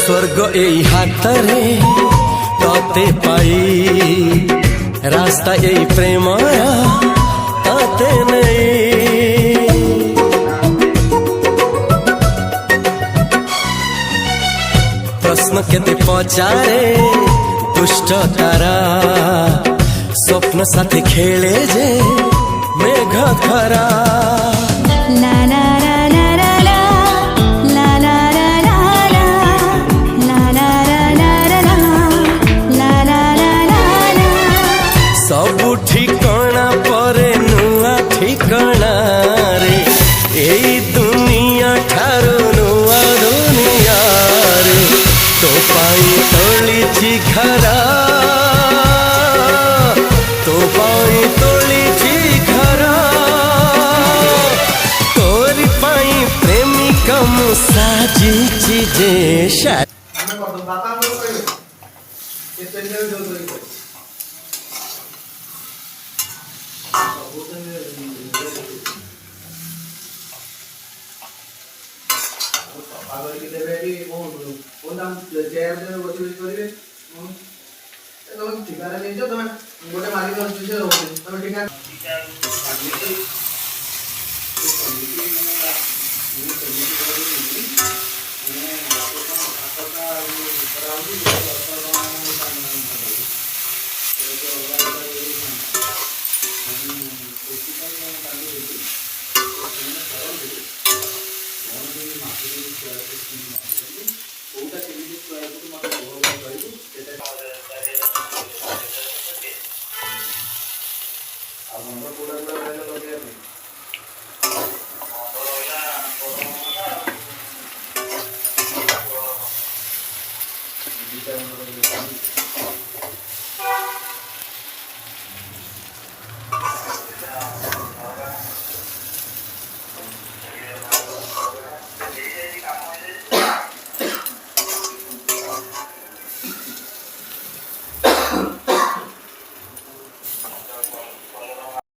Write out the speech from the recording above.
स्वर्ग এই হাতরে ততে পাই রাস্তা এই প্রেম তাতে নেই प्रश्न केते पचारे दुष्ट तारा स्वप्न साथी खेले जे मेघ खरा ला ला सबु ठिकाना परे नुआ ठिकाना रे एई दुनिया ठारो नुआ दुनिया रे तो पाई तोलिछि घरा तो पाई तोलिछि घरा तोरी पाई प्रेमिका मु साजिछि जे Kita